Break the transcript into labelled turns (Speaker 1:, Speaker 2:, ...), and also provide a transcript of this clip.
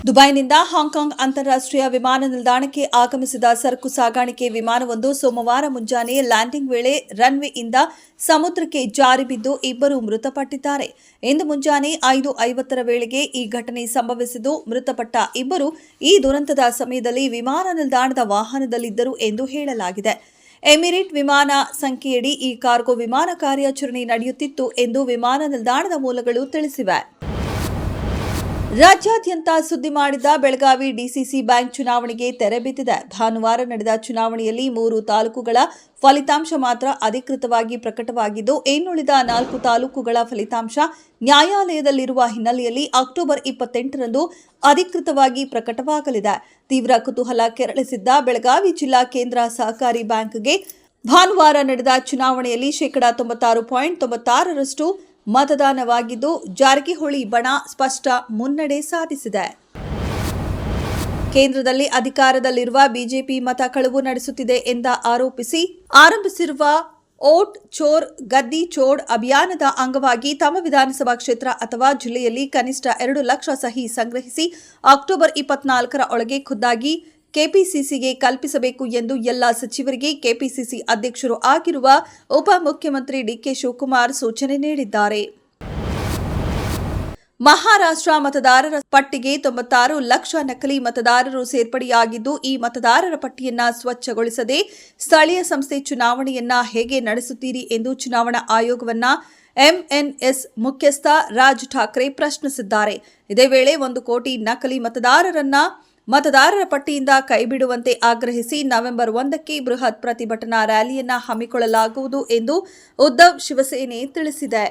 Speaker 1: ದುಬೈನಿಂದ ಹಾಂಗ್ಕಾಂಗ್ ಅಂತಾರಾಷ್ಟ್ರೀಯ ವಿಮಾನ ನಿಲ್ದಾಣಕ್ಕೆ ಆಗಮಿಸಿದ ಸರಕು ಸಾಗಾಣಿಕೆ ವಿಮಾನವೊಂದು ಸೋಮವಾರ ಮುಂಜಾನೆ ಲ್ಯಾಂಡಿಂಗ್ ವೇಳೆ ರನ್ವೇಯಿಂದ ಸಮುದ್ರಕ್ಕೆ ಜಾರಿ ಬಿದ್ದು ಇಬ್ಬರು ಮೃತಪಟ್ಟಿದ್ದಾರೆ. ಇಂದು ಮುಂಜಾನೆ 5:50 ವೇಳೆಗೆ ಈ ಘಟನೆ ಸಂಭವಿಸಿದ್ದು, ಮೃತಪಟ್ಟ ಇಬ್ಬರು ಈ ದುರಂತದ ಸಮಯದಲ್ಲಿ ವಿಮಾನ ನಿಲ್ದಾಣದ ವಾಹನದಲ್ಲಿದ್ದರು ಎಂದು ಹೇಳಲಾಗಿದೆ. ಎಮಿರೇಟ್ ವಿಮಾನ ಸಂಖ್ಯೆಯಡಿ ಈ ಕಾರ್ಗೋ ವಿಮಾನ ಕಾರ್ಯಾಚರಣೆ ನಡೆಯುತ್ತಿತ್ತು ಎಂದು ವಿಮಾನ ನಿಲ್ದಾಣದ ಮೂಲಗಳು ತಿಳಿಸಿವೆ. ರಾಜ್ಯಾದ್ಯಂತ ಸುದ್ದಿ ಮಾಡಿದ ಬೆಳಗಾವಿ ಡಿಸಿಸಿ ಬ್ಯಾಂಕ್ ಚುನಾವಣೆಗೆ ತೆರೆ ಬಿದ್ದಿದೆ. ಭಾನುವಾರ ನಡೆದ ಚುನಾವಣೆಯಲ್ಲಿ 3 ತಾಲೂಕುಗಳ ಫಲಿತಾಂಶ ಮಾತ್ರ ಅಧಿಕೃತವಾಗಿ ಪ್ರಕಟವಾಗಿದ್ದು, ಇನ್ನುಳಿದ 4 ತಾಲೂಕುಗಳ ಫಲಿತಾಂಶ ನ್ಯಾಯಾಲಯದಲ್ಲಿರುವ ಹಿನ್ನೆಲೆಯಲ್ಲಿ ಅಕ್ಟೋಬರ್ 28ರಂದು ಅಧಿಕೃತವಾಗಿ ಪ್ರಕಟವಾಗಲಿದೆ. ತೀವ್ರ ಕುತೂಹಲ ಕೆರಳಿಸಿದ್ದ ಬೆಳಗಾವಿ ಜಿಲ್ಲಾ ಕೇಂದ್ರ ಸಹಕಾರಿ ಬ್ಯಾಂಕ್ಗೆ ಭಾನುವಾರ ನಡೆದ ಚುನಾವಣೆಯಲ್ಲಿ 96.96% ಮತದಾನವಾಗಿದ್ದು, ಜಾರಕಿಹೊಳಿ ಬಣ ಸ್ಪಷ್ಟ ಮುನ್ನಡೆ ಸಾಧಿಸಿದೆ. ಕೇಂದ್ರದಲ್ಲಿ ಅಧಿಕಾರದಲ್ಲಿರುವ ಬಿಜೆಪಿ ಮತ ಕಳವು ನಡೆಸುತ್ತಿದೆ ಎಂದು ಆರೋಪಿಸಿ ಆರಂಭಿಸಿರುವ ಓಟ್ ಚೋರ್ ಗದ್ದಿ ಚೋಡ್ ಅಭಿಯಾನದ ಅಂಗವಾಗಿ ತಮ್ಮ ವಿಧಾನಸಭಾ ಕ್ಷೇತ್ರ ಅಥವಾ ಜಿಲ್ಲೆಯಲ್ಲಿ ಕನಿಷ್ಠ 2 ಲಕ್ಷ ಸಹಿ ಸಂಗ್ರಹಿಸಿ ಅಕ್ಟೋಬರ್ 24ರ ಒಳಗೆ ಖುದ್ದಾಗಿ ಕೆಪಿಸಿಸಿಗೆ ಕಲ್ಪಿಸಬೇಕು ಎಂದು ಎಲ್ಲ ಸಚಿವರಿಗೆ ಕೆಪಿಸಿಸಿ ಅಧ್ಯಕ್ಷರು ಆಗಿರುವ ಉಪಮುಖ್ಯಮಂತ್ರಿ ಡಿಕೆ ಶಿವಕುಮಾರ್ ಸೂಚನೆ ನೀಡಿದ್ದಾರೆ. ಮಹಾರಾಷ್ಟ್ರ ಮತದಾರರ ಪಟ್ಟಿಗೆ 96 ಲಕ್ಷ ನಕಲಿ ಮತದಾರರು ಸೇರ್ಪಡೆಯಾಗಿದ್ದು, ಈ ಮತದಾರರ ಪಟ್ಟಿಯನ್ನ ಸ್ವಚ್ಛಗೊಳಿಸದೆ ಸ್ಥಳೀಯ ಸಂಸ್ಥೆ ಚುನಾವಣೆಯನ್ನ ಹೇಗೆ ನಡೆಸುತ್ತೀರಿ ಎಂದು ಚುನಾವಣಾ ಆಯೋಗವನ್ನ ಎಂಎನ್ಎಸ್ ಮುಖ್ಯಸ್ಥ ರಾಜ್ ಠಾಕ್ರೆ ಪ್ರಶ್ನಿಸಿದ್ದಾರೆ. ಇದೇ ವೇಳೆ 1 ಕೋಟಿ ನಕಲಿ ಮತದಾರರ ಪಟ್ಟಿಯಿಂದ ಕೈಬಿಡುವಂತೆ ಆಗ್ರಹಿಸಿ ನವೆಂಬರ್ 1ಕ್ಕೆ ಬೃಹತ್ ಪ್ರತಿಭಟನಾ ರ್ಯಾಲಿಯನ್ನ ಹಮ್ಮಿಕೊಳ್ಳಲಾಗುವುದು ಎಂದು ಉದ್ಧವ್ ಶಿವಸೇನೆ ತಿಳಿಸಿದೆ.